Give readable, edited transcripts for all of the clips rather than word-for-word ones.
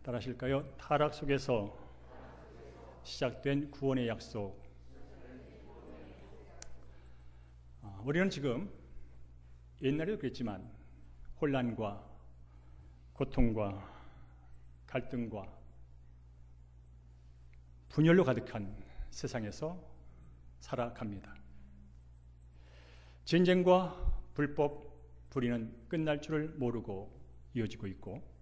따라하실까요? 타락 속에서 시작된 구원의 약속. 우리는 지금 옛날에도 그랬지만 혼란과 고통과 갈등과 분열로 가득한 세상에서 살아갑니다. 전쟁과 불법 불의는 끝날 줄을 모르고 이어지고 있고,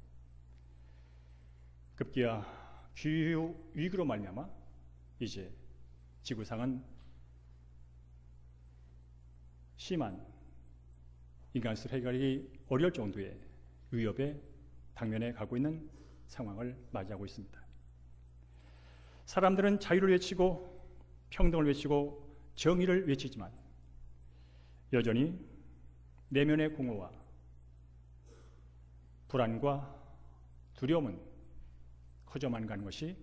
급기야 기후 위기로 말미암아 이제 지구상은 심한 인간성 해결이 어려울 정도의 위협에 당면해 가고 있는 상황을 맞이하고 있습니다. 사람들은 자유를 외치고 평등을 외치고 정의를 외치지만 여전히 내면의 공허와 불안과 두려움은 커져만 가는 것이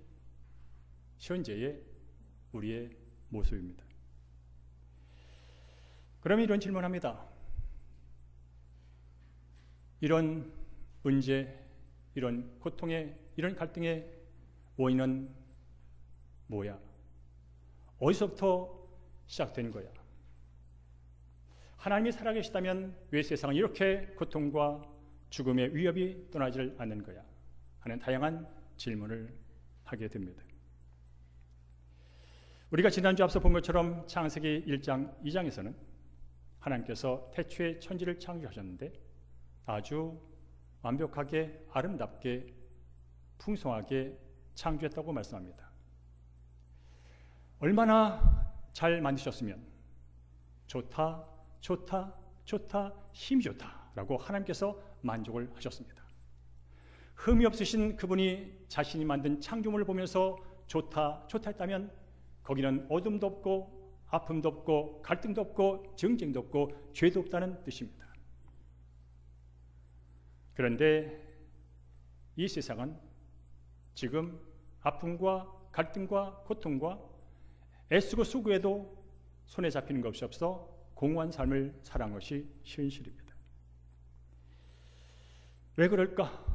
현재의 우리의 모습입니다. 그러면 이런 질문합니다. 이런 문제, 이런 고통의, 이런 갈등의 원인은 뭐야? 어디서부터 시작된 거야? 하나님이 살아계시다면 왜 세상은 이렇게 고통과 죽음의 위협이 떠나질 않는 거야? 하는 다양한 질문을 하게 됩니다. 우리가 지난주 앞서 본 것처럼 창세기 1장, 2장에서는 하나님께서 태초에 천지를 창조하셨는데 아주 완벽하게 아름답게 풍성하게 창조했다고 말씀합니다. 얼마나 잘 만드셨으면 좋다, 좋다, 좋다, 힘이 좋다 라고 하나님께서 만족을 하셨습니다. 흠이 없으신 그분이 자신이 만든 창조물을 보면서 좋다, 좋다 했다면 거기는 어둠도 없고 아픔도 없고 갈등도 없고 정쟁도 없고 죄도 없다는 뜻입니다. 그런데 이 세상은 지금 아픔과 갈등과 고통과 애쓰고 수고해도 손에 잡히는 것이 없어 공허한 삶을 살아간 것이 현실입니다. 왜 그럴까?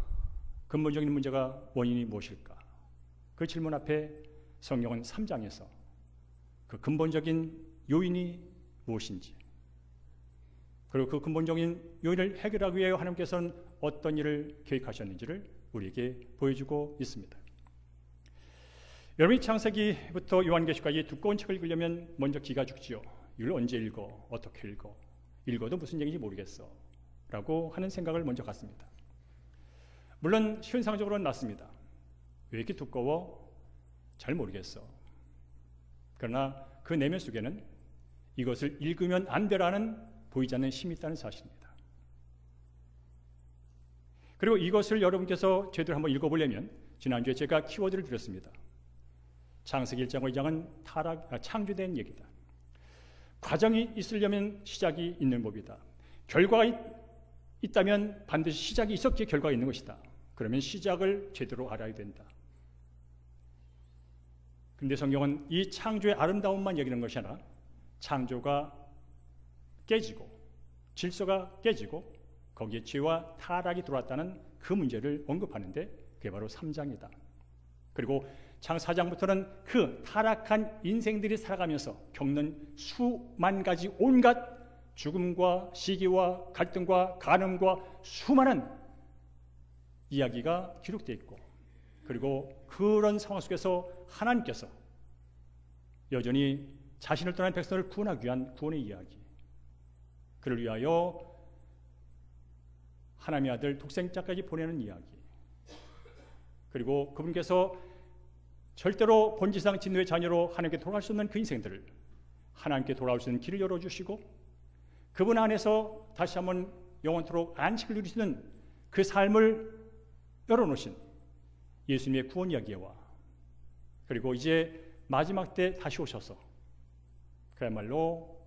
근본적인 문제가 원인이 무엇일까? 그 질문 앞에 성경은 3장에서 그 근본적인 요인이 무엇인지, 그리고 그 근본적인 요인을 해결하기 위해 하나님께서는 어떤 일을 계획하셨는지를 우리에게 보여주고 있습니다. 여러분이 창세기부터 요한계시까지 두꺼운 책을 읽으려면 먼저 기가 죽지요. 이걸 언제 읽어? 어떻게 읽어? 읽어도 무슨 얘기인지 모르겠어 라고 하는 생각을 먼저 갖습니다. 물론 현상적으로는 맞습니다. 왜 이렇게 두꺼워? 잘 모르겠어. 그러나 그 내면 속에는 이것을 읽으면 안 되라는 보이지 않는 힘이 있다는 사실입니다. 그리고 이것을 여러분께서 제대로 한번 읽어보려면 지난주에 제가 키워드를 드렸습니다. 창세기 1장과 2장은 창조된 얘기다. 과정이 있으려면 시작이 있는 법이다. 결과가 있다면 반드시 시작이 있었기에 결과가 있는 것이다. 그러면 시작을 제대로 알아야 된다. 그런데 성경은 이 창조의 아름다움만 얘기하는 것이 아니라 창조가 깨지고 질서가 깨지고 거기에 죄와 타락이 들어왔다는 그 문제를 언급하는데 그게 바로 3장이다. 그리고 창 4장부터는 그 타락한 인생들이 살아가면서 겪는 수만 가지 온갖 죽음과 시기와 갈등과 간음과 수많은 이야기가 기록되어 있고, 그리고 그런 상황 속에서 하나님께서 여전히 자신을 떠난 백성을 구원하기 위한 구원의 이야기, 그를 위하여 하나님의 아들 독생자까지 보내는 이야기, 그리고 그분께서 절대로 본질상 진노의 자녀로 하나님께 돌아갈 수 없는 그 인생들을 하나님께 돌아올 수 있는 길을 열어주시고 그분 안에서 다시 한번 영원토록 안식을 누리시는 그 삶을 열어놓으신 예수님의 구원 이야기와, 그리고 이제 마지막 때 다시 오셔서 그야말로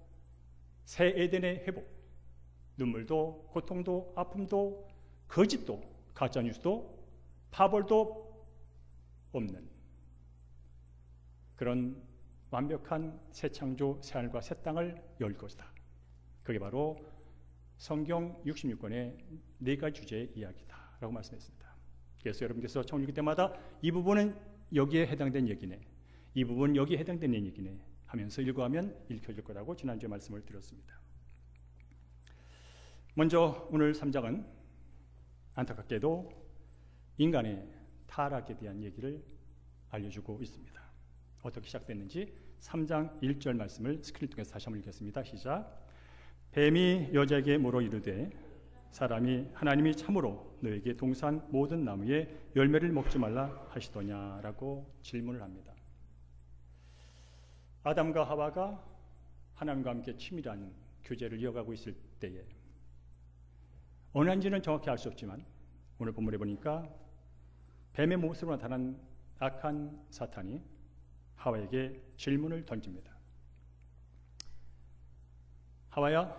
새 에덴의 회복, 눈물도 고통도 아픔도 거짓도 가짜뉴스도 파벌도 없는 그런 완벽한 새 창조, 새 하늘과 새 땅을 열 것이다. 그게 바로 성경 66권의 네 가지 주제의 이야기다 라고 말씀했습니다. 그래서 여러분께서 청 읽을 때마다 이 부분은 여기에 해당된 얘기네, 이 부분은 여기에 해당된 얘기네 하면서 읽어가면 읽혀질 거라고 지난주에 말씀을 드렸습니다. 먼저 오늘 3장은 안타깝게도 인간의 타락에 대한 얘기를 알려주고 있습니다. 어떻게 시작됐는지 3장 1절 말씀을 스크린 통해서 다시 한번 읽겠습니다. 시작. 뱀이 여자에게 물어 이르되 사람이 하나님이 참으로 너에게 동산 모든 나무의 열매를 먹지 말라 하시더냐라고 질문을 합니다. 아담과 하와가 하나님과 함께 친밀한 교제를 이어가고 있을 때에 어느 한지는 정확히 알 수 없지만 오늘 본문에 보니까 뱀의 모습으로 나타난 악한 사탄이 하와에게 질문을 던집니다. 하와야,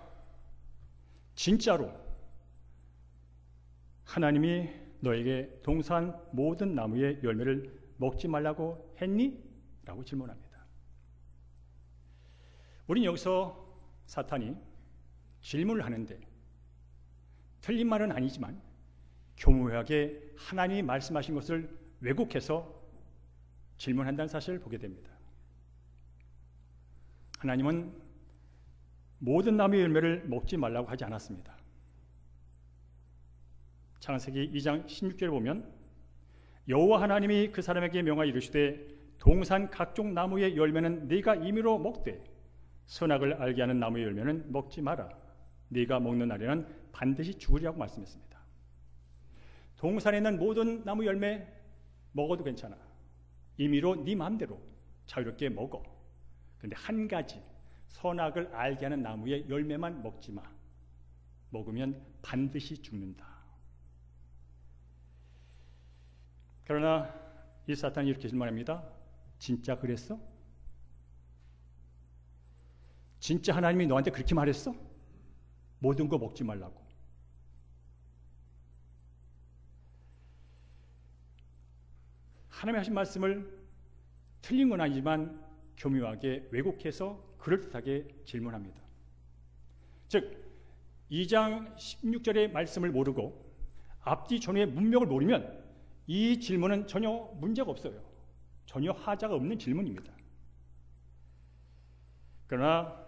진짜로 하나님이 너에게 동산 모든 나무의 열매를 먹지 말라고 했니? 라고 질문합니다. 우린 여기서 사탄이 질문을 하는데 틀린 말은 아니지만 교묘하게 하나님이 말씀하신 것을 왜곡해서 질문한다는 사실을 보게 됩니다. 하나님은 모든 나무의 열매를 먹지 말라고 하지 않았습니다. 창세기 2장 16절에 보면 여호와 하나님이 그 사람에게 명하여 이르시되 동산 각종 나무의 열매는 네가 임의로 먹되 선악을 알게 하는 나무의 열매는 먹지 마라. 네가 먹는 날에는 반드시 죽으리라고 말씀했습니다. 동산에 있는 모든 나무 열매 먹어도 괜찮아. 임의로 네 마음대로 자유롭게 먹어. 그런데 한 가지, 선악을 알게 하는 나무의 열매만 먹지 마. 먹으면 반드시 죽는다. 그러나 이 사탄이 이렇게 질문합니다. 진짜 그랬어? 진짜 하나님이 너한테 그렇게 말했어? 모든 거 먹지 말라고. 하나님이 하신 말씀을 틀린 건 아니지만 교묘하게 왜곡해서 그럴듯하게 질문합니다. 즉 2장 16절의 말씀을 모르고 앞뒤 전후의 문맥을 모르면 이 질문은 전혀 문제가 없어요. 전혀 하자가 없는 질문입니다. 그러나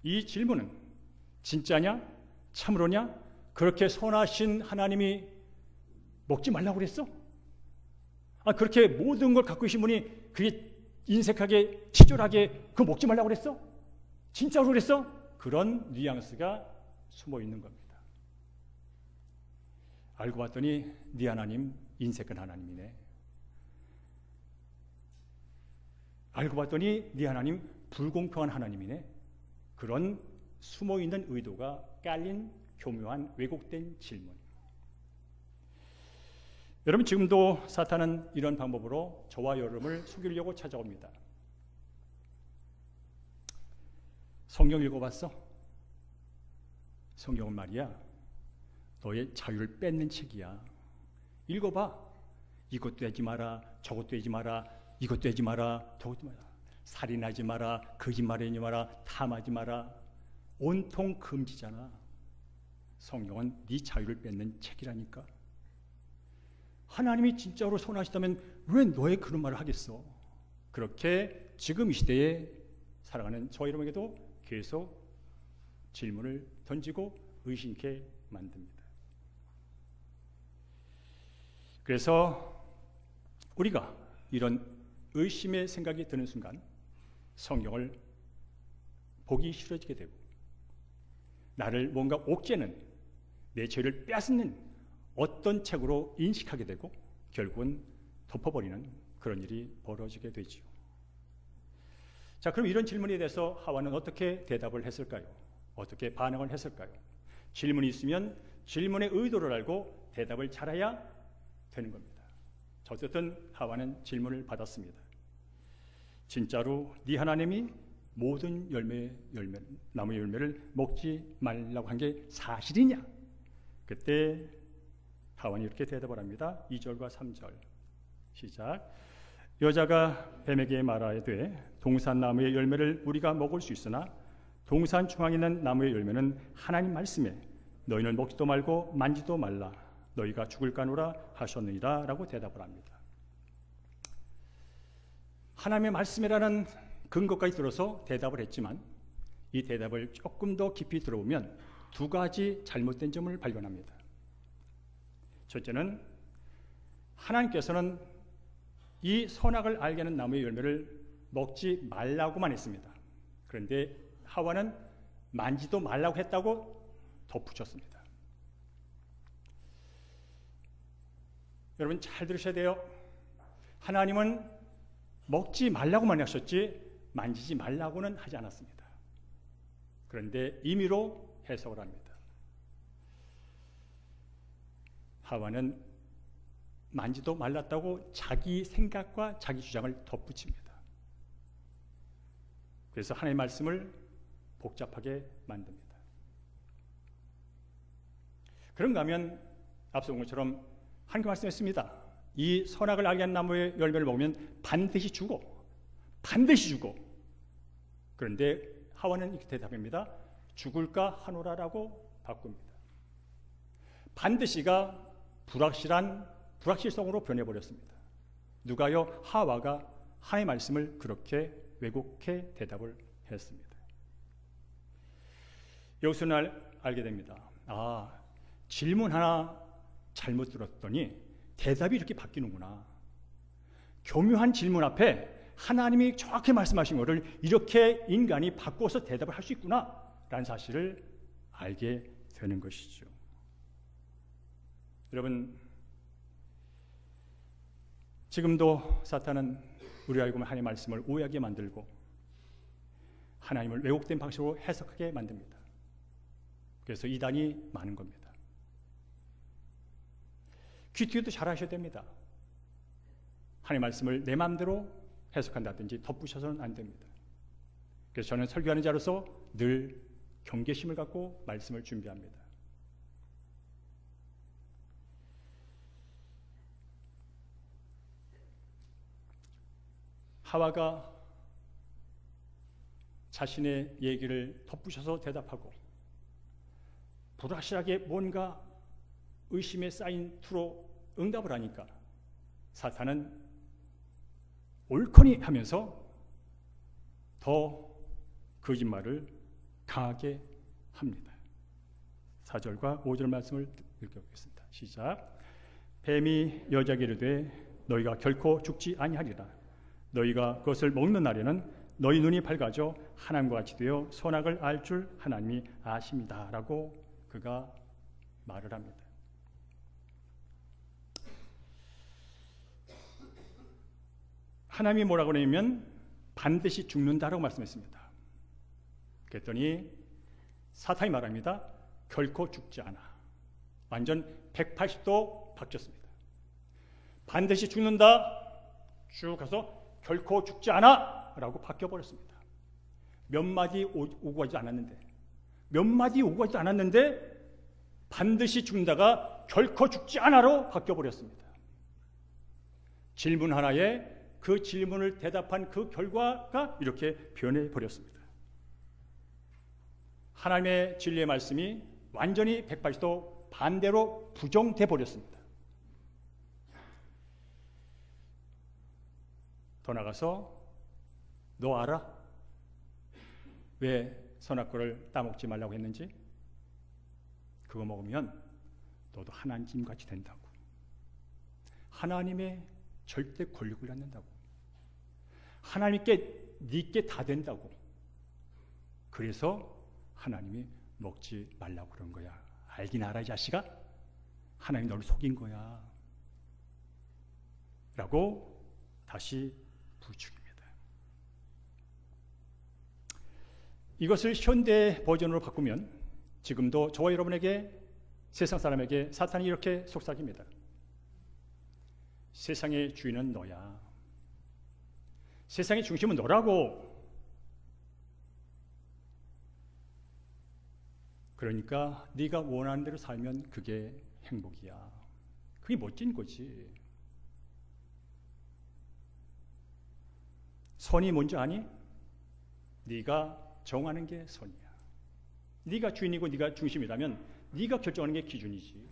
이 질문은 진짜냐? 참으로냐? 그렇게 선하신 하나님이 먹지 말라고 그랬어? 그렇게 모든 걸 갖고 계신 분이 그게 인색하게 치졸하게 그거 먹지 말라고 그랬어? 진짜로 그랬어? 그런 뉘앙스가 숨어 있는 겁니다. 알고 봤더니 네 하나님 인색한 하나님이네. 알고 봤더니 네 하나님 불공평한 하나님이네. 그런 숨어 있는 의도가 깔린 교묘한 왜곡된 질문. 여러분, 지금도 사탄은 이런 방법으로 저와 여러분을 속이려고 찾아옵니다. 성경 읽어봤어? 성경은 말이야, 너의 자유를 뺏는 책이야. 읽어봐. 이것도 하지 마라, 저것도 하지 마라, 이것도 하지 마라, 저것도 마라. 살인하지 마라, 거짓말하지 마라, 탐하지 마라. 온통 금지잖아. 성경은 네 자유를 뺏는 책이라니까. 하나님이 진짜로 선하시다면 왜 너의 그런 말을 하겠어? 그렇게 지금 이 시대에 살아가는 저 여러분에게도 계속 질문을 던지고 의심케 만듭니다. 그래서 우리가 이런 의심의 생각이 드는 순간 성경을 보기 싫어지게 되고 나를 뭔가 옥죄는, 내 죄를 빼앗는 어떤 책으로 인식하게 되고 결국은 덮어버리는 그런 일이 벌어지게 되지요. 자, 그럼 이런 질문에 대해서 하와는 어떻게 대답을 했을까요? 어떻게 반응을 했을까요? 질문이 있으면 질문의 의도를 알고 대답을 잘해야 되는 겁니다. 어쨌든 하와는 질문을 받았습니다. 진짜로 네 하나님이 모든 나무의 열매를 먹지 말라고 한 게 사실이냐? 그때 하와는 이렇게 대답을 합니다. 2절과 3절 시작. 여자가 뱀에게 말하되 동산 나무의 열매를 우리가 먹을 수 있으나 동산 중앙에 있는 나무의 열매는 하나님 말씀에 너희는 먹지도 말고 만지도 말라. 너희가 죽을까노라 하셨느니라 라고 대답을 합니다. 하나님의 말씀이라는 근거까지 들어서 대답을 했지만 이 대답을 조금 더 깊이 들어보면 두 가지 잘못된 점을 발견합니다. 첫째는 하나님께서는 이 선악을 알게 하는 나무의 열매를 먹지 말라고만 했습니다. 그런데 하와는 만지도 말라고 했다고 덧붙였습니다. 여러분 잘 들으셔야 돼요. 하나님은 먹지 말라고만 하셨지 만지지 말라고는 하지 않았습니다. 그런데 임의로 해석을 합니다. 하와는 만지도 말랐다고 자기 생각과 자기 주장을 덧붙입니다. 그래서 하나님의 말씀을 복잡하게 만듭니다. 그런가 하면 앞서 본 것처럼 하나님께 말씀했습니다. 이 선악을 알게 하는 나무의 열매를 먹으면 반드시 죽어. 반드시 죽어. 그런데 하와는 이렇게 대답합니다. 죽을까 하노라라고 바꿉니다. 반드시가 불확실성으로 변해버렸습니다. 누가요? 하와가 하나님의 말씀을 그렇게 왜곡해 대답을 했습니다. 여기서 알게 됩니다. 질문 하나 잘못 들었더니 대답이 이렇게 바뀌는구나. 교묘한 질문 앞에 하나님이 정확히 말씀하신 것을 이렇게 인간이 바꿔서 대답을 할 수 있구나 라는 사실을 알게 되는 것이죠. 여러분, 지금도 사탄은 우리 알고 보면 하나님의 말씀을 오해하게 만들고 하나님을 왜곡된 방식으로 해석하게 만듭니다. 그래서 이단이 많은 겁니다. 귀티도 잘 하셔야 됩니다. 하나님의 말씀을 내 마음대로 해석한다든지 덧붙여서는 안 됩니다. 그래서 저는 설교하는 자로서 늘 경계심을 갖고 말씀을 준비합니다. 하와가 자신의 얘기를 덧붙여서 대답하고 불확실하게 뭔가 의심에 쌓인 투로 응답을 하니까 사탄은 옳거니 하면서 더 거짓말을 강하게 합니다. 4절과 5절 말씀을 읽어보겠습니다. 시작. 뱀이 여자에게 이르되 너희가 결코 죽지 아니하리라. 너희가 그것을 먹는 날에는 너희 눈이 밝아져 하나님과 같이 되어 선악을 알 줄 하나님이 아십니다. 라고 그가 말을 합니다. 하나님이 뭐라고 하냐면 반드시 죽는다라고 말씀했습니다. 그랬더니 사탄이 말합니다. 결코 죽지 않아. 완전 180도 바뀌었습니다. 반드시 죽는다. 쭉 가서 결코 죽지 않아 라고 바뀌어버렸습니다. 몇 마디 오고 가지도 않았는데 반드시 죽는다가 결코 죽지 않아로 바뀌어버렸습니다. 질문 하나에 그 질문을 대답한 그 결과가 이렇게 변해버렸습니다. 하나님의 진리의 말씀이 완전히 180도 반대로 부정돼 버렸습니다. 더 나가서 너 알아? 왜 선악과를 따먹지 말라고 했는지? 그거 먹으면 너도 하나님같이 된다고. 하나님의 절대 권력을 갖는다고. 하나님께 네게 다 된다고. 그래서 하나님이 먹지 말라고 그런 거야. 알긴 알아 이 자식아? 하나님이 너를 속인 거야. 라고 다시 부추깁니다. 이것을 현대 버전으로 바꾸면 지금도 저와 여러분에게 세상 사람에게 사탄이 이렇게 속삭입니다. 세상의 주인은 너야. 세상의 중심은 너라고. 그러니까 네가 원하는 대로 살면 그게 행복이야. 그게 멋진 거지. 선이 뭔지 아니? 네가 정하는 게 선이야. 네가 주인이고 네가 중심이라면 네가 결정하는 게 기준이지.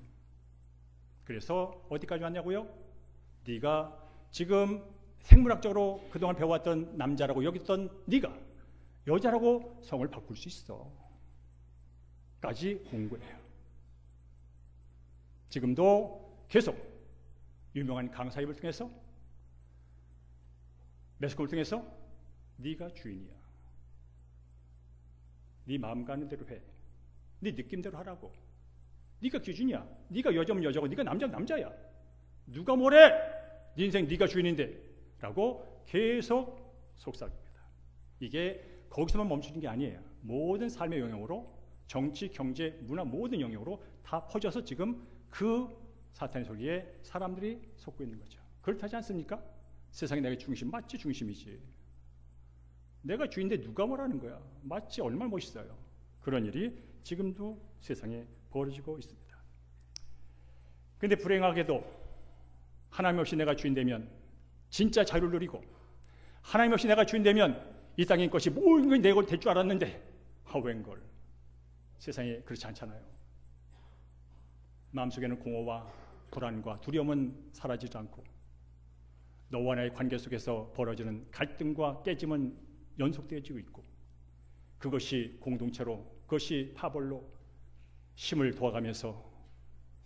그래서 어디까지 왔냐고요? 네가 지금 생물학적으로 그동안 배워왔던 남자라고 여겼던 네가 여자라고 성을 바꿀 수 있어 까지 온 거예요. 지금도 계속 유명한 강사입을 통해서 매스컴을 통해서 네가 주인이야. 네 마음 가는 대로 해. 네 느낌대로 하라고. 네가 기준이야. 네가 여자면 여자고 네가 남자면 남자야. 누가 뭐래? 네 인생 네가 주인인데 라고 계속 속삭입니다. 이게 거기서만 멈추는 게 아니에요. 모든 삶의 영역으로 정치, 경제, 문화 모든 영역으로 다 퍼져서 지금 그 사탄의 소리에 사람들이 속고 있는 거죠. 그렇다지 않습니까? 세상에 내가 중심, 맞지 중심이지. 내가 주인인데 누가 뭐라는 거야. 맞지 얼마나 멋있어요. 그런 일이 지금도 세상에 벌어지고 있습니다. 그런데 불행하게도 하나님 없이 내가 주인 되면 진짜 자유를 누리고 하나님 없이 내가 주인 되면 이 땅의 것이 모든 걸 내가 될 줄 알았는데 웬걸 세상에 그렇지 않잖아요. 마음속에는 공허와 불안과 두려움은 사라지지 않고 너와 나의 관계 속에서 벌어지는 갈등과 깨짐은 연속되어지고 있고 그것이 공동체로 그것이 파벌로 힘을 도와가면서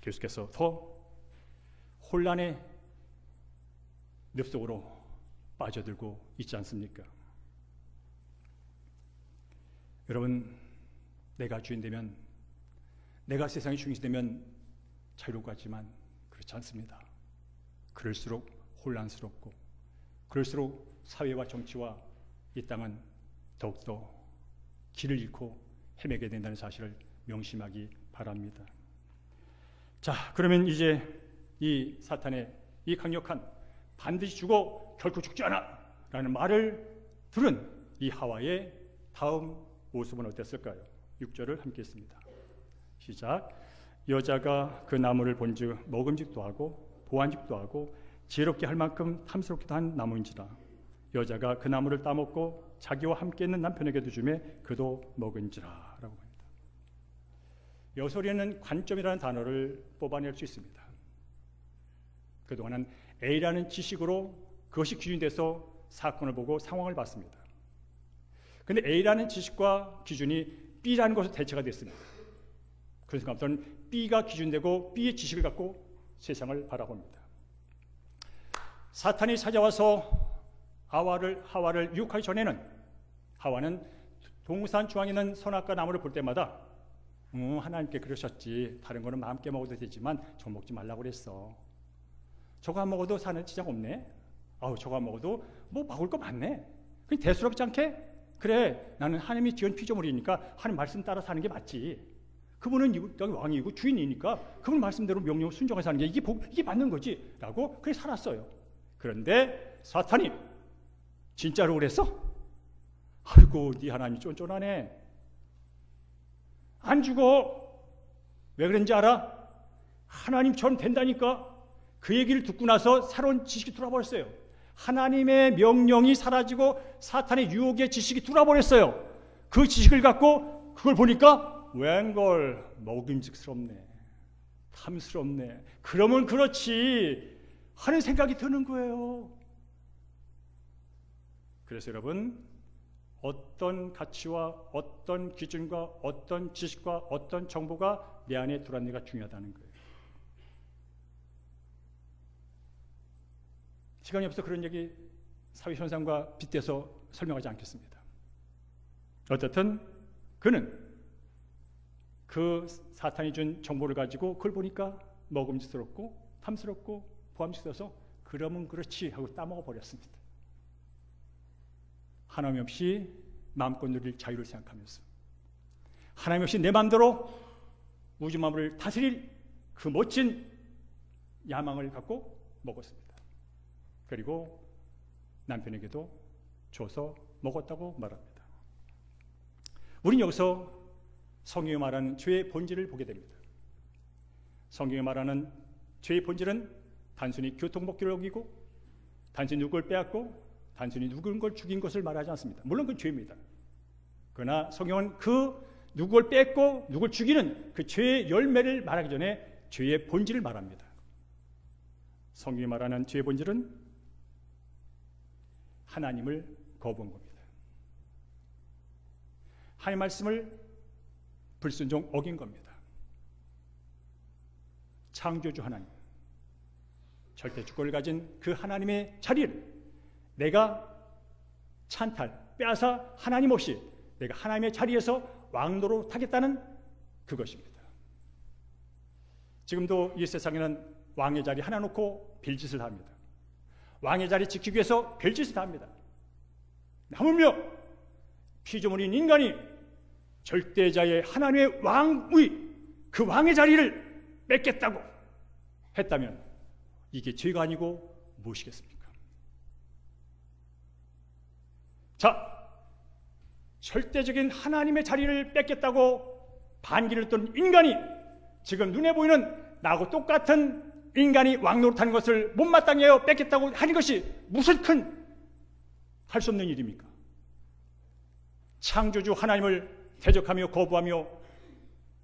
계속해서 더 혼란의 늪속으로 빠져들고 있지 않습니까? 여러분, 내가 주인 되면 내가 세상의 중심이 되면 자유로울 것 같지만 그렇지 않습니다. 그럴수록 혼란스럽고 그럴수록 사회와 정치와 이 땅은 더욱더 길을 잃고 헤매게 된다는 사실을 명심하기 바랍니다. 자, 그러면 이제 이 사탄의 이 강력한 반드시 죽어 결코 죽지 않아 라는 말을 들은 이 하와의 다음 모습은 어땠을까요? 6절을 함께 했습니다. 시작. 여자가 그 나무를 본즉 먹음직도 하고 보안직도 하고 지혜롭게 할 만큼 탐스럽기도 한 나무인지라. 여자가 그 나무를 따먹고 자기와 함께 있는 남편에게도 주매 그도 먹은지라 라고 합니다. 여기서는 관점이라는 단어를 뽑아낼 수 있습니다. 그동안은 A라는 지식으로 그것이 기준이 돼서 사건을 보고 상황을 봤습니다. 그런데 A라는 지식과 기준이 B라는 것으로 대체가 됐습니다. 그래서 아무튼 B가 기준되고 B의 지식을 갖고 세상을 바라봅니다. 사탄이 찾아와서 하와를 유혹하기 전에는 하와는 동산 중앙에 있는 선악과 나무를 볼 때마다 하나님께 그러셨지. 다른 거는 마음껏 먹어도 되지만 저 먹지 말라고 그랬어. 저거 안 먹어도 사는 지장 없네. 저거 안 먹어도 뭐 먹을 거 많네. 그냥 대수롭지 않게? 그래, 나는 하나님이 지은 피조물이니까 하나님 말씀 따라 사는 게 맞지. 그분은 여기 왕이고 주인이니까 그분 말씀대로 명령 순종해서 사는 게 이게 맞는 거지 라고 그렇게 살았어요. 그런데 사탄이 진짜로 그랬어? 아이고, 네 하나님이 쫀쫀하네. 안 죽어. 왜 그런지 알아? 하나님처럼 된다니까. 그 얘기를 듣고 나서 새로운 지식이 들어버렸어요. 하나님의 명령이 사라지고 사탄의 유혹의 지식이 들어버렸어요. 그 지식을 갖고 그걸 보니까 웬걸 먹음직스럽네. 탐스럽네. 그러면 그렇지 하는 생각이 드는 거예요. 그래서 여러분, 어떤 가치와 어떤 기준과 어떤 지식과 어떤 정보가 내 안에 들어왔는가 중요하다는 거예요. 시간이 없어 그런 얘기 사회현상과 빗대서 설명하지 않겠습니다. 어쨌든 그는 그 사탄이 준 정보를 가지고 그걸 보니까 먹음직스럽고 탐스럽고 보암직스러워서 그러면 그렇지 하고 따먹어 버렸습니다. 하나님 없이 마음껏 누릴 자유를 생각하면서 하나님 없이 내 마음대로 우주 만물을 다스릴 그 멋진 야망을 갖고 먹었습니다. 그리고 남편에게도 줘서 먹었다고 말합니다. 우리는 여기서 성경이 말하는 죄의 본질을 보게 됩니다. 성경이 말하는 죄의 본질은 단순히 교통법규를 어기고 단순히 누굴 빼앗고 단순히 누군가를 죽인 것을 말하지 않습니다. 물론 그건 죄입니다. 그러나 성경은 그 누굴 뺏고 누굴 죽이는 그 죄의 열매를 말하기 전에 죄의 본질을 말합니다. 성경이 말하는 죄의 본질은 하나님을 거부한 겁니다. 하나님 말씀을 불순종 어긴 겁니다. 창조주 하나님, 절대 주권을 가진 그 하나님의 자리를 내가 찬탈, 빼앗아 하나님 없이 내가 하나님의 자리에서 왕노로 타겠다는 그것입니다. 지금도 이 세상에는 왕의 자리 하나 놓고 별짓을 합니다. 왕의 자리 지키기 위해서 별짓을 합니다. 하물며 피조물인 인간이 절대자의 하나님의 왕의 그 왕의 자리를 뺏겠다고 했다면 이게 죄가 아니고 무엇이겠습니까? 자, 절대적인 하나님의 자리를 뺏겠다고 반기를 뜬 인간이 지금 눈에 보이는 나하고 똑같은 인간이 왕노릇하는 것을 못마땅히 하여 뺏겠다고 하는 것이 무슨 큰 할 수 없는 일입니까? 창조주 하나님을 대적하며 거부하며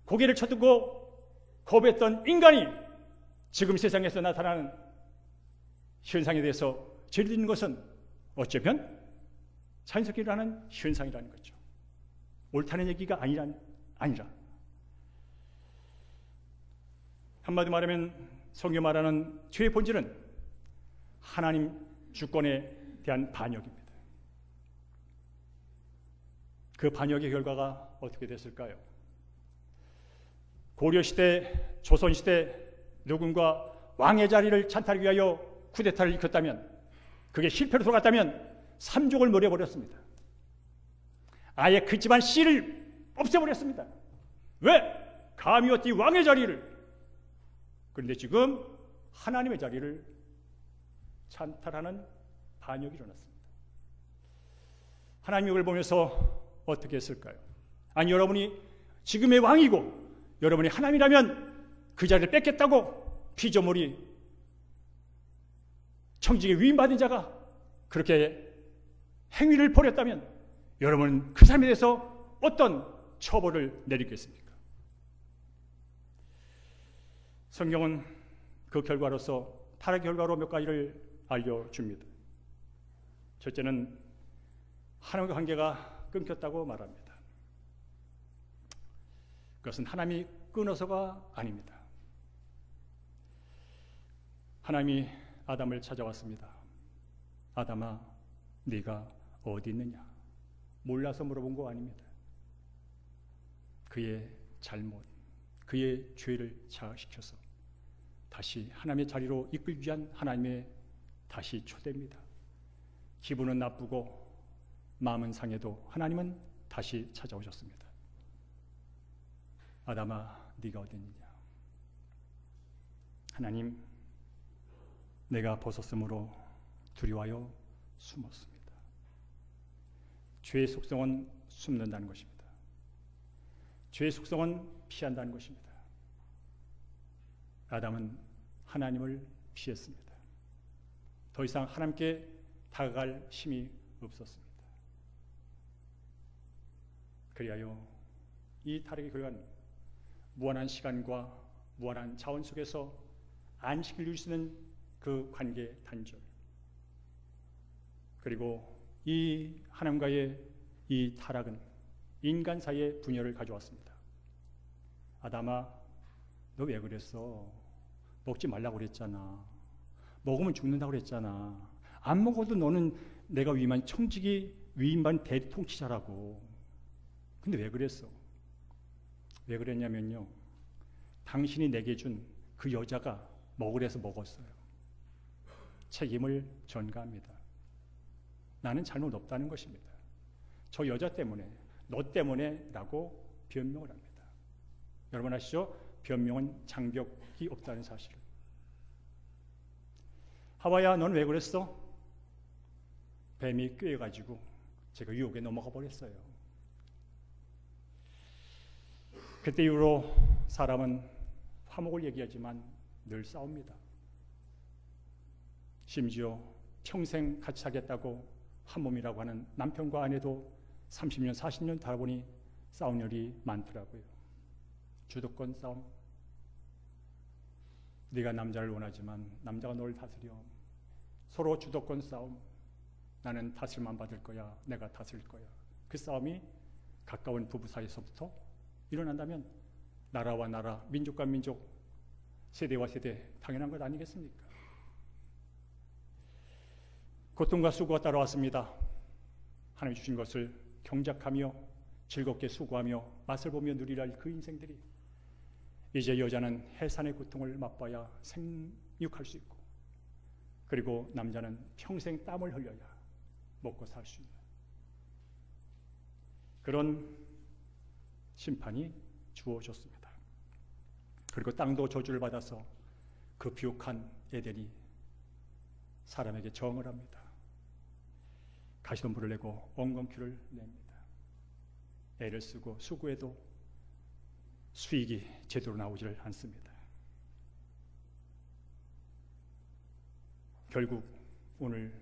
고개를 쳐들고 거부했던 인간이 지금 세상에서 나타나는 현상에 대해서 죄를 짓는 것은 어쩌면 자연스럽게 일어나는 현상이라는 거죠. 옳다는 얘기가 아니라 한마디로 말하면 성경 말하는 죄의 본질은 하나님 주권에 대한 반역입니다. 그 반역의 결과가 어떻게 됐을까요? 고려시대, 조선시대 누군가 왕의 자리를 찬탈하기 위하여 쿠데타를 일으켰다면 그게 실패로 돌아갔다면 삼족을 몰아버렸습니다. 아예 그 집안 씨를 없애버렸습니다. 왜? 감히 어찌 왕의 자리를. 그런데 지금 하나님의 자리를 찬탈하는 반역이 일어났습니다. 하나님의 욕을 보면서 어떻게 했을까요? 아니, 여러분이 지금의 왕이고 여러분이 하나님이라면 그 자리를 뺏겠다고 피조물이 청지기에 위임받은 자가 그렇게 행위를 벌였다면 여러분은 그 사람에 대해서 어떤 처벌을 내리겠습니까? 성경은 그 결과로서 타락의 결과로 몇 가지를 알려줍니다. 첫째는 하나님과 관계가 끊겼다고 말합니다. 그것은 하나님이 끊어서가 아닙니다. 하나님이 아담을 찾아왔습니다. 아담아, 네가 어디 있느냐? 몰라서 물어본 거 아닙니다. 그의 잘못, 그의 죄를 자각시켜서 다시 하나님의 자리로 이끌기 위한 하나님의 다시 초대입니다. 기분은 나쁘고 마음은 상해도 하나님은 다시 찾아오셨습니다. 아담아, 네가 어디 있느냐? 하나님, 내가 벗었으므로 두려워하여 숨었습니다. 죄의 속성은 숨는다는 것입니다. 죄의 속성은 피한다는 것입니다. 아담은 하나님을 피했습니다. 더 이상 하나님께 다가갈 힘이 없었습니다. 그리하여 이 타락의 결과는 무한한 시간과 무한한 자원 속에서 안식을 누릴 수 있는 그 관계 단절, 그리고 이 하나님과의 이 타락은 인간 사이의 분열을 가져왔습니다. 아담아, 너 왜 그랬어? 먹지 말라고 그랬잖아. 먹으면 죽는다고 그랬잖아. 안 먹어도 너는 내가 위임한 청지기 위임반 대통치자라고. 근데 왜 그랬어? 왜 그랬냐면요, 당신이 내게 준 그 여자가 먹으래서 먹었어요. 책임을 전가합니다. 나는 잘못 없다는 것입니다. 저 여자 때문에, 너 때문에 라고 변명을 합니다. 여러분 아시죠? 변명은 장벽이 없다는 사실을. 하와야, 넌 왜 그랬어? 뱀이 꿰가지고 제가 유혹에 넘어가 버렸어요. 그때 이후로 사람은 화목을 얘기하지만 늘 싸웁니다. 심지어 평생 같이 살겠다고 한 몸이라고 하는 남편과 아내도 30년, 40년 다보니 싸운 일이 많더라고요. 주도권 싸움. 네가 남자를 원하지만 남자가 널 다스려. 서로 주도권 싸움. 나는 다스림만 받을 거야. 내가 다스릴 거야. 그 싸움이 가까운 부부 사이에서부터 일어난다면 나라와 나라, 민족과 민족, 세대와 세대 당연한 것 아니겠습니까? 고통과 수고가 따라왔습니다. 하나님 주신 것을 경작하며 즐겁게 수고하며 맛을 보며 누리라 할 그 인생들이 이제 여자는 해산의 고통을 맛봐야 생육할 수 있고, 그리고 남자는 평생 땀을 흘려야 먹고 살 수 있는 그런 심판이 주어졌습니다. 그리고 땅도 저주를 받아서 그 비옥한 에덴이 사람에게 정을 합니다. 가시덤불을 내고 엉겅퀴를 냅니다. 애를 쓰고 수고해도 수익이 제대로 나오지를 않습니다. 결국 오늘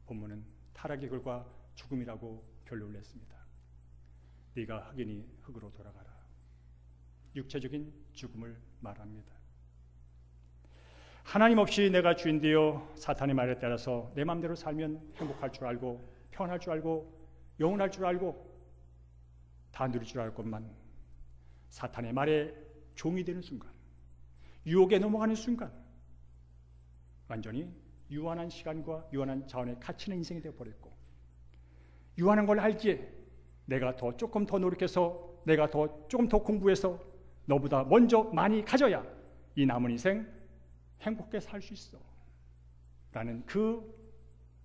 본문은 타락의 결과 죽음이라고 결론을 냈습니다. 네가 흑이니 흑으로 돌아가라. 육체적인 죽음을 말합니다. 하나님 없이 내가 주인되어 사탄의 말에 따라서 내 마음대로 살면 행복할 줄 알고 편할 줄 알고 영원할 줄 알고 다 누릴 줄 알 것만 사탄의 말에 종이 되는 순간, 유혹에 넘어가는 순간 완전히 유한한 시간과 유한한 자원에 갇히는 인생이 되어버렸고, 유한한 걸 알기에 내가 조금 더 노력해서 내가 조금 더 공부해서 너보다 먼저 많이 가져야 이 남은 인생 행복하게 살 수 있어 라는 그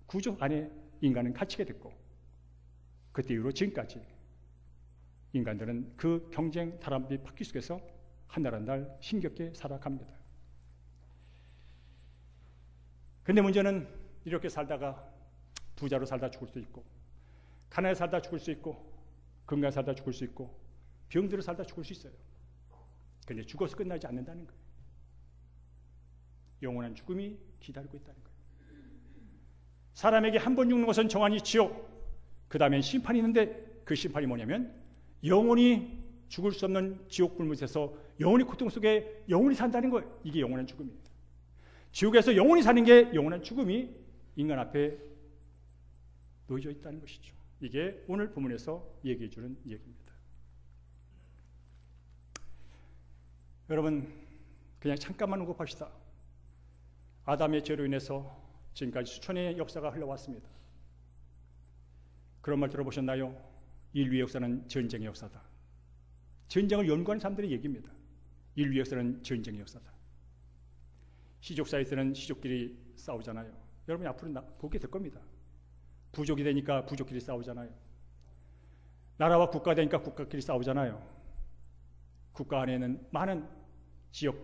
구조 안에 인간은 갇히게 됐고, 그때 이후로 지금까지 인간들은 그 경쟁 다람쥐 바퀴 속에서 한 날 한 날 힘겹게 살아갑니다. 근데 문제는 이렇게 살다가 부자로 살다 죽을 수 있고, 가난에 살다 죽을 수 있고, 건강에 살다 죽을 수 있고, 병들어 살다 죽을 수 있어요. 근데 죽어서 끝나지 않는다는 거예요. 영원한 죽음이 기다리고 있다는 거예요. 사람에게 한 번 죽는 것은 정한이 지옥, 그 다음엔 심판이 있는데 그 심판이 뭐냐면 영원히 죽을 수 없는 지옥 불못에서 영원히 고통 속에 영원히 산다는 거예요. 이게 영원한 죽음이에요. 지옥에서 영원히 사는 게 영원한 죽음이 인간 앞에 놓여져 있다는 것이죠. 이게 오늘 본문에서 얘기해 주는 얘기입니다. 여러분, 그냥 잠깐만 언급합시다. 아담의 죄로 인해서 지금까지 수천의 역사가 흘러왔습니다. 그런 말 들어보셨나요? 인류의 역사는 전쟁의 역사다. 전쟁을 연구하는 사람들의 얘기입니다. 인류의 역사는 전쟁의 역사다. 시족 사이에서는 시족끼리 싸우잖아요. 여러분이 앞으로 보게 될 겁니다. 부족이 되니까 부족끼리 싸우잖아요. 나라와 국가 되니까 국가끼리 싸우잖아요. 국가 안에는 많은 지역,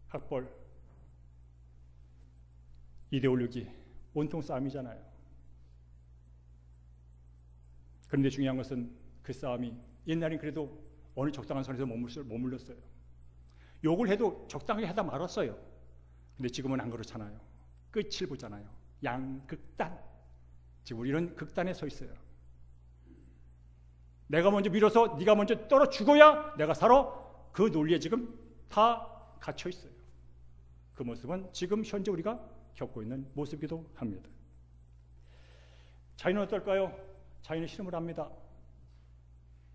학벌, 이데올로기, 온통 싸움이잖아요. 그런데 중요한 것은 그 싸움이 옛날엔 그래도 어느 적당한 선에서 머물렀어요. 욕을 해도 적당하게 하다 말았어요. 근데 지금은 안 그렇잖아요. 끝을 보잖아요. 양극단. 지금 우리는 극단에 서 있어요. 내가 먼저 밀어서 네가 먼저 떨어 죽어야 내가 살아. 그 논리에 지금 다 갇혀 있어요. 그 모습은 지금 현재 우리가 겪고 있는 모습이기도 합니다. 자유는 어떨까요? 자유는 실험을 합니다.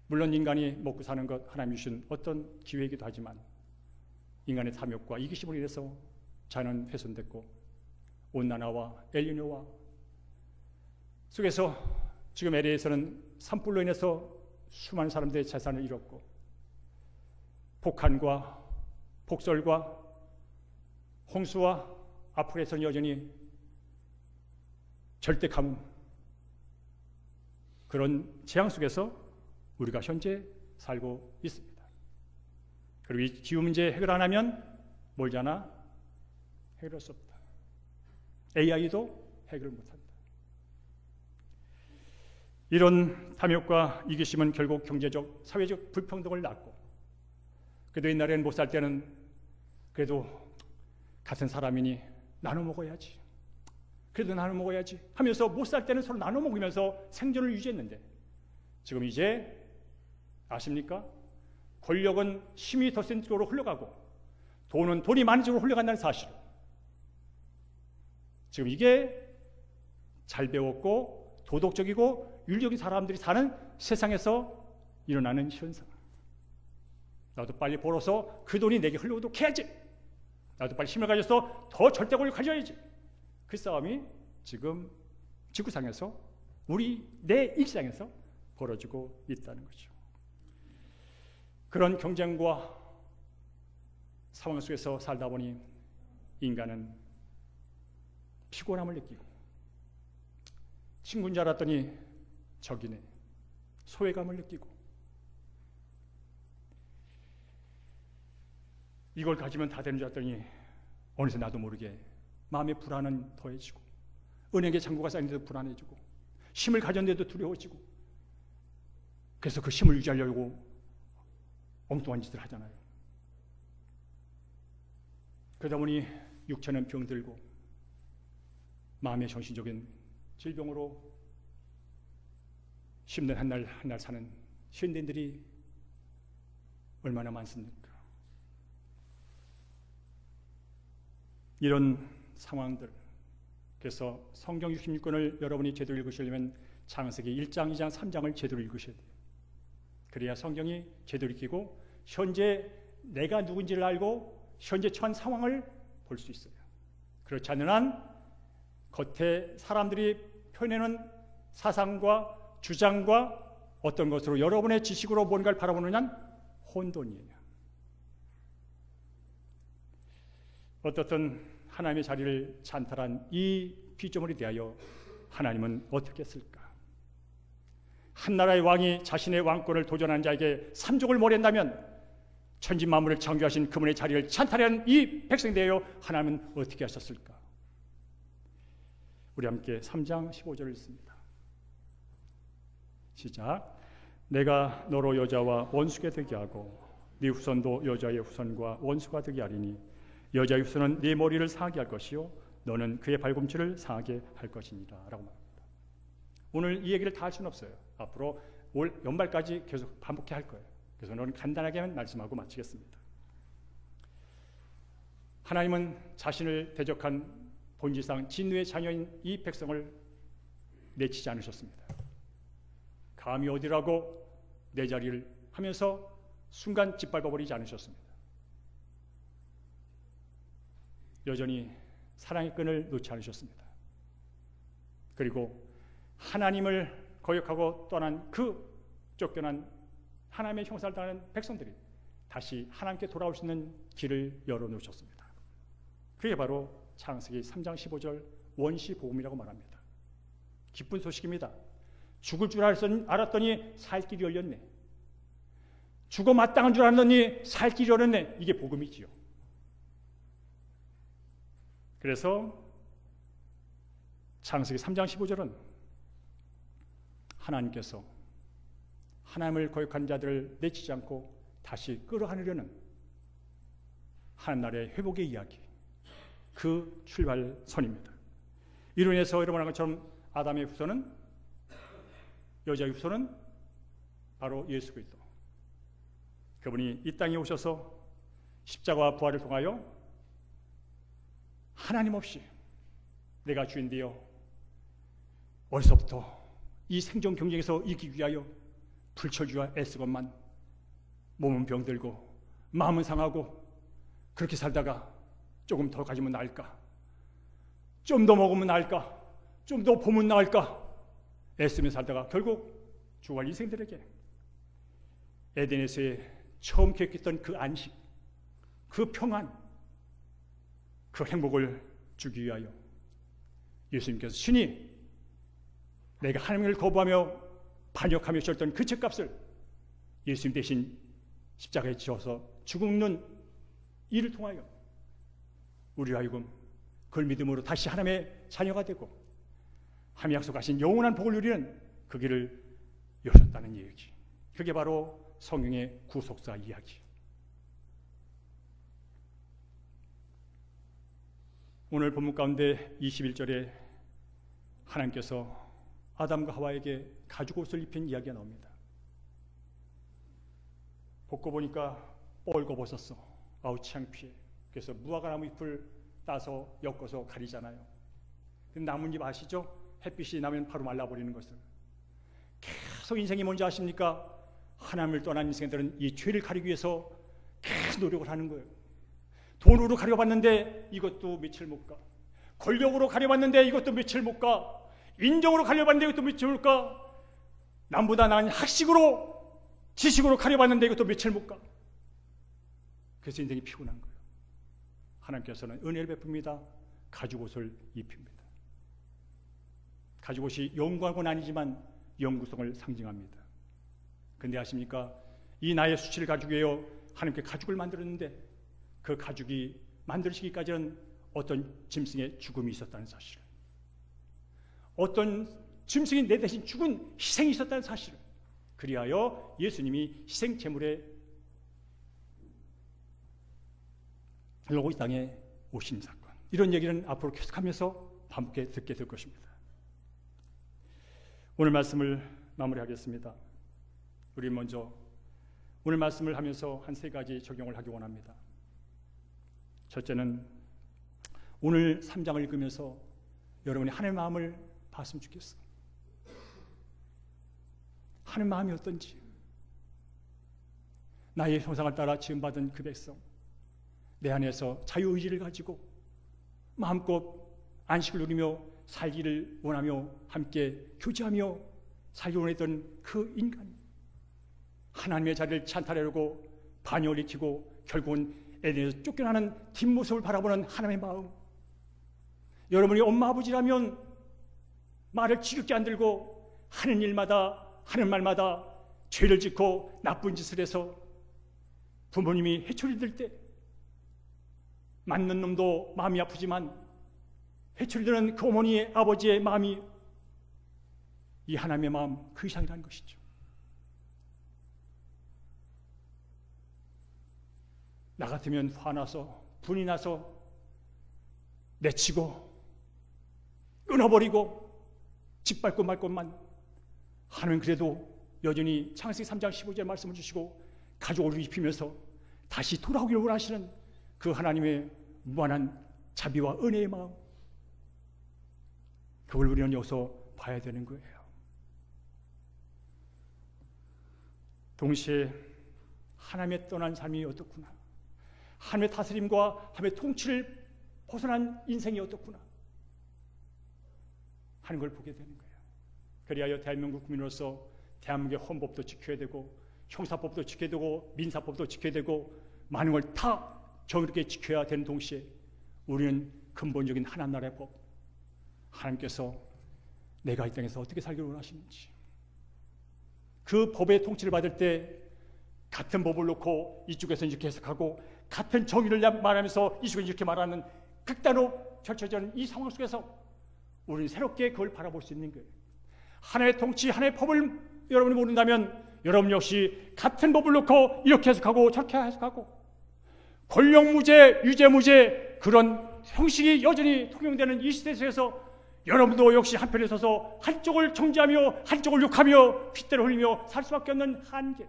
물론 인간이 먹고 사는 것 하나님 주신 어떤 기회이기도 하지만 인간의 탐욕과 이기심으로 인해서 자유는 훼손됐고 온난화와 엘니뇨와 속에서 지금 LA에서는 산불로 인해서 수많은 사람들의 재산을 잃었고 폭한과 폭설과 홍수와 아프리카에서는 여전히 절대 가뭄 그런 재앙 속에서 우리가 현재 살고 있습니다. 그리고 이 기후 문제 해결 안 하면 멀잖아 해결할 수 없다. AI도 해결을 못한다. 이런 탐욕과 이기심은 결국 경제적, 사회적 불평등을 낳고 그래도 옛날에는 못 살 때는 그래도 같은 사람이니 나눠 먹어야지. 그래도 나눠 먹어야지 하면서 못 살 때는 서로 나눠 먹으면서 생존을 유지했는데 지금 이제 아십니까? 권력은 힘이 더 센 쪽으로 흘러가고 돈은 돈이 많은 쪽으로 흘러간다는 사실. 지금 이게 잘 배웠고 도덕적이고 윤리적인 사람들이 사는 세상에서 일어나는 현상. 나도 빨리 벌어서 그 돈이 내게 흘러오도록 해야지. 나도 빨리 힘을 가져서 더 절대권을 가져야지. 그 싸움이 지금 지구상에서 내 일상에서 벌어지고 있다는 거죠. 그런 경쟁과 상황 속에서 살다 보니 인간은 피곤함을 느끼고 친구인 줄 알았더니 적이네. 소외감을 느끼고 이걸 가지면 다 되는 줄 알았더니 어느새 나도 모르게 마음의 불안은 더해지고 은행에 잔고가 쌓이는데도 불안해지고 힘을 가졌는데도 두려워지고 그래서 그 힘을 유지하려고 엉뚱한 짓을 하잖아요. 그러다 보니 육체는 병들고 마음의 정신적인 질병으로 힘든 한 날 사는 현대인들이 얼마나 많습니까? 이런 상황들, 그래서 성경 66권을 여러분이 제대로 읽으시려면 창세기 1장, 2장, 3장을 제대로 읽으셔야 돼요. 그래야 성경이 제대로 읽히고 현재 내가 누군지를 알고 현재 처한 상황을 볼 수 있어요. 그렇지 않는 한 겉에 사람들이 표현하는 사상과 주장과 어떤 것으로 여러분의 지식으로 뭔가를 바라보느냐는 혼돈이에요. 어떻든 하나님의 자리를 찬탈한 이 피조물에 대하여 하나님은 어떻게 했을까? 한 나라의 왕이 자신의 왕권을 도전한 자에게 삼족을 몰한다면 천지 만물을 창조하신 그분의 자리를 찬탈한 이 백성에 대하여 하나님은 어떻게 하셨을까? 우리 함께 3장 15절을 읽습니다. 시작. 내가 너로 여자와 원수가 되게 하고 네 후손도 여자의 후손과 원수가 되게 하리니 여자의 후손은 네 머리를 상하게 할 것이요 너는 그의 발꿈치를 상하게 할 것이니라 라고 말합니다. 오늘 이 얘기를 다 할 수는 없어요. 앞으로 올 연말까지 계속 반복해 할 거예요. 그래서 오늘은 간단하게만 말씀하고 마치겠습니다. 하나님은 자신을 대적한 본질상 진노의 자녀인 이 백성을 내치지 않으셨습니다. 감히 어디라고 내 자리를 하면서 순간 짓밟아버리지 않으셨습니다. 여전히 사랑의 끈을 놓지 않으셨습니다. 그리고 하나님을 거역하고 떠난 그 쫓겨난 하나님의 형상을 따르는 백성들이 다시 하나님께 돌아올 수 있는 길을 열어놓으셨습니다. 그게 바로 창세기 3장 15절 원시복음이라고 말합니다. 기쁜 소식입니다. 죽을 줄 알았더니 살 길이 열렸네. 죽어 마땅한 줄 알았더니 살 길이 열렸네. 이게 복음이지요. 그래서 창세기 3장 15절은 하나님께서 하나님을 거역한 자들을 내치지 않고 다시 끌어안으려는 하나님 나라의 회복의 이야기, 그 출발선입니다. 이로 인해서 여러분 아는 것처럼 아담의 후손은, 여자의 후손은 바로 예수 그리스도. 그분이 이 땅에 오셔서 십자가와 부활을 통하여 하나님 없이 내가 주인되어 어디서부터 이 생존 경쟁에서 이기기 위하여 불철주야 애쓰건만 몸은 병들고 마음은 상하고 그렇게 살다가 조금 더 가지면 나을까, 좀 더 먹으면 나을까, 좀 더 보면 나을까 애쓰며 살다가 결국 주와 인생들에게 에덴에서의 처음 계획했던 그 안식, 그 평안, 그 행복을 주기 위하여 예수님께서 신이 내가 하나님을 거부하며 반역하며 줬던 그 죄값을 예수님 대신 십자가에 지어서 죽는 이를 통하여 우리 하여금 그걸 믿음으로 다시 하나님의 자녀가 되고 하나님이 약속하신 영원한 복을 누리는 그 길을 여셨다는 얘기. 그게 바로 성경의 구속사 이야기. 오늘 본문 가운데 21절에 하나님께서 아담과 하와에게 가죽옷을 입힌 이야기가 나옵니다. 벗고 보니까 뻘거벗었어. 아우 창피해. 그래서 무화과나무 잎을 따서 엮어서 가리잖아요. 나뭇잎 아시죠? 햇빛이 나면 바로 말라버리는 것을. 계속 인생이 뭔지 아십니까? 하나님을 떠난 인생들은 이 죄를 가리기 위해서 계속 노력을 하는 거예요. 돈으로 가려봤는데 이것도 며칠 못 가. 권력으로 가려봤는데 이것도 며칠 못 가. 인정으로 가려봤는데 이것도 며칠 못 가. 남보다 나은 학식으로, 지식으로 가려봤는데 이것도 며칠 못 가. 그래서 인생이 피곤한 거예요. 하나님께서는 은혜를 베풉니다. 가죽옷을 입힙니다. 가죽옷이 영구한 건 아니지만 영구성을 상징합니다. 근데 아십니까? 이 나의 수치를 가지고 해요 하나님께 가죽을 만들었는데 그 가죽이 만들어지기까지는 어떤 짐승의 죽음이 있었다는 사실, 어떤 짐승이 내 대신 죽은 희생이 있었다는 사실, 그리하여 예수님이 희생 제물에 이 땅에 오신 사건, 이런 얘기는 앞으로 계속하면서 반복해 듣게 될 것입니다. 오늘 말씀을 마무리하겠습니다. 우리 먼저 오늘 말씀을 하면서 한 3가지 적용을 하기 원합니다. 첫째는 오늘 3장을 읽으면서 여러분이 하나님의 마음을 봤으면 좋겠어요. 하나님의 마음이 어떤지, 나의 형상을 따라 지음받은 그 백성, 내 안에서 자유의지를 가지고 마음껏 안식을 누리며 살기를 원하며 함께 교제하며 살기 원했던 그 인간, 하나님의 자리를 찬탈하려고 반역을 일으키고 결국은 에덴에서 쫓겨나는 뒷모습을 바라보는 하나님의 마음. 여러분이 엄마 아버지라면 말을 지겹게 안 들고 하는 일마다 하는 말마다 죄를 짓고 나쁜 짓을 해서 부모님이 해초리 들 때 맞는 놈도 마음이 아프지만 해초리 드는 그 어머니의 아버지의 마음이 이 하나님의 마음 그 이상이라는 것이죠. 나 같으면 화나서 분이 나서 내치고 끊어버리고 짓밟고 말 것만, 하나님 그래도 여전히 창세기 3장 15절 말씀을 주시고 가죽을 입히면서 다시 돌아오기를 원하시는 그 하나님의 무한한 자비와 은혜의 마음, 그걸 우리는 여기서 봐야 되는 거예요. 동시에 하나님의 떠난 삶이 어떻구나, 하나님의 다스림과 하나님의 통치를 벗어난 인생이 어떻구나 하는 걸 보게 되는 거예요. 그리하여 대한민국 국민으로서 대한민국의 헌법도 지켜야 되고 형사법도 지켜야 되고 민사법도 지켜야 되고 많은 걸 다 정의롭게 지켜야 되는 동시에 우리는 근본적인 하나님 나라의 법, 하나님께서 내가 이 땅에서 어떻게 살기를 원하시는지, 그 법의 통치를 받을 때 같은 법을 놓고 이쪽에서는 이렇게 해석하고 같은 정의를 말하면서 이쪽은 이렇게 말하는 극단으로 펼쳐지는 이 상황 속에서 우리는 새롭게 그걸 바라볼 수 있는 거예요. 하나님의 통치, 하나님의 법을 여러분이 모른다면 여러분 역시 같은 법을 놓고 이렇게 해석하고 저렇게 해석하고 권력무죄, 유죄무죄 그런 형식이 여전히 통용되는 이 시대 속에서 여러분도 역시 한편에 서서 한쪽을 정죄하며 한쪽을 욕하며 핏대를 흘리며 살 수밖에 없는 한계.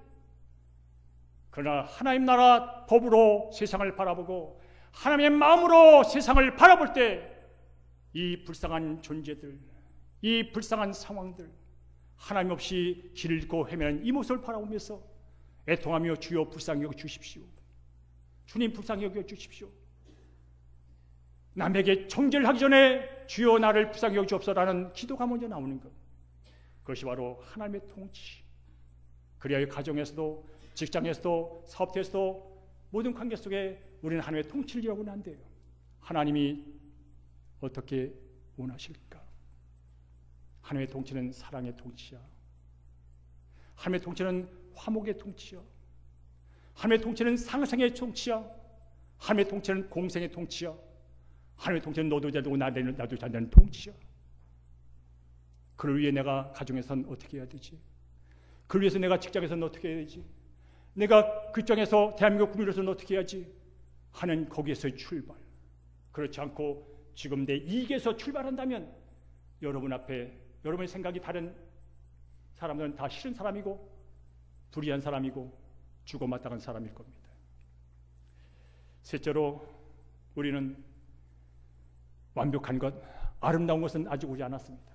그러나 하나님 나라 법으로 세상을 바라보고 하나님의 마음으로 세상을 바라볼 때 이 불쌍한 존재들, 이 불쌍한 상황들, 하나님 없이 길을 잃고 헤매는 이 모습을 바라보면서 애통하며 주여 불쌍히 여겨 주십시오. 주님 불쌍히 여겨 주십시오. 남에게 정죄를 하기 전에 주여 나를 불쌍히 여겨 주옵소서라는 기도가 먼저 나오는 것, 그것이 바로 하나님의 통치. 그리하여 가정에서도 직장에서도 사업체에서도 모든 관계 속에 우리는 하나님의 통치를 이루고는 안 돼요. 하나님이 어떻게 원하실까? 하나님의 통치는 사랑의 통치야. 하나님의 통치는 화목의 통치야. 하나님의 통치는 상생의 통치야. 하나님의 통치는 공생의 통치야. 하나님의 통치는 너도 잘 되고 나도 잘 되는 통치야. 그를 위해 내가 가정에서는 어떻게 해야 되지? 그를 위해서 내가 직장에서는 어떻게 해야 되지? 내가 극장에서 대한민국 국민으로서는 어떻게 해야지? 하는 거기에서의 출발. 그렇지 않고 지금 내 이익에서 출발한다면 여러분 앞에 여러분의 생각이 다른 사람들은 다 싫은 사람이고 불의한 사람이고 죽어 마땅한 사람일 겁니다. 셋째로 우리는 완벽한 것, 아름다운 것은 아직 오지 않았습니다.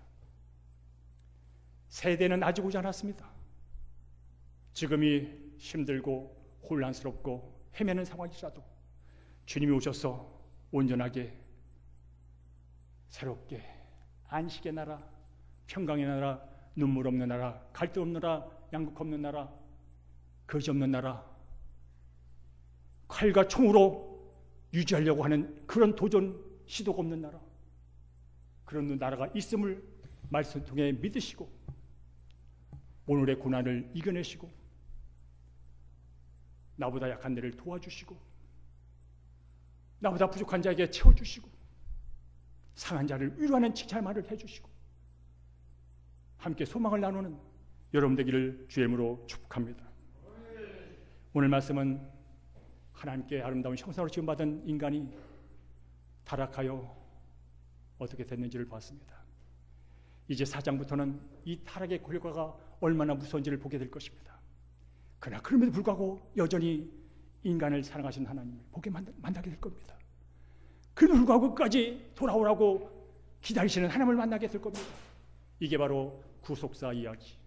세대는 아직 오지 않았습니다. 지금이 힘들고 혼란스럽고 헤매는 상황이라도 주님이 오셔서 온전하게 새롭게 안식의 나라, 평강의 나라, 눈물 없는 나라, 갈등 없는 나라, 양극 없는 나라, 거짓 없는 나라, 칼과 총으로 유지하려고 하는 그런 도전 시도가 없는 나라, 그런 나라가 있음을 말씀 통해 믿으시고 오늘의 고난을 이겨내시고 나보다 약한 데를 도와주시고 나보다 부족한 자에게 채워주시고 상한 자를 위로하는 칭찬말을 해주시고 함께 소망을 나누는 여러분 되기를 주의 이름으로 축복합니다. 오늘 말씀은 하나님께 아름다운 형상으로 지음받은 인간이 타락하여 어떻게 됐는지를 봤습니다. 이제 4장부터는 이 타락의 결과가 얼마나 무서운지를 보게 될 것입니다. 그러나 그럼에도 불구하고 여전히 인간을 사랑하신 하나님을 보게 만나게 될 겁니다. 그럼에도 불구하고 끝까지 돌아오라고 기다리시는 하나님을 만나게 될 겁니다. 이게 바로 구속사 이야기.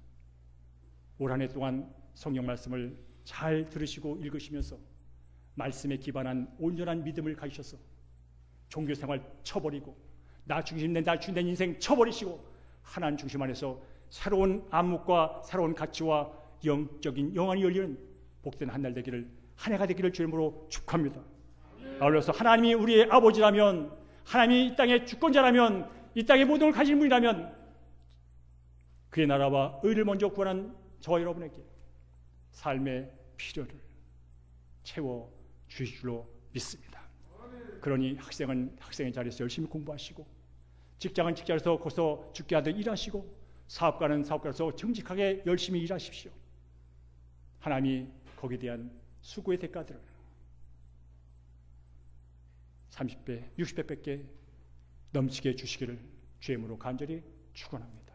올 한 해 동안 성경 말씀을 잘 들으시고 읽으시면서 말씀에 기반한 온전한 믿음을 가지셔서 종교생활 쳐버리고 나 중심 내 인생 쳐버리시고 하나님 중심 안에서 새로운 안목과 새로운 가치와 영적인 영안이 열리는 복된 한 날 되기를, 한 해가 되기를 주의 이름으로 축복합니다. 아울러서 하나님이 우리의 아버지라면, 하나님이 이 땅의 주권자라면, 이 땅의 모든 걸 가진 분이라면 그의 나라와 의를 먼저 구하는 저와 여러분에게 삶의 필요를 채워 주실 줄로 믿습니다. 그러니 학생은 학생의 자리에서 열심히 공부하시고, 직장은 직장에서 거기서 죽게 하듯 일하시고, 사업가는 사업가로서 정직하게 열심히 일하십시오. 하나님이 거기에 대한 수고의 대가들을 30배, 60배 뺏게 넘치게 주시기를 주의 이름으로 간절히 축원합니다.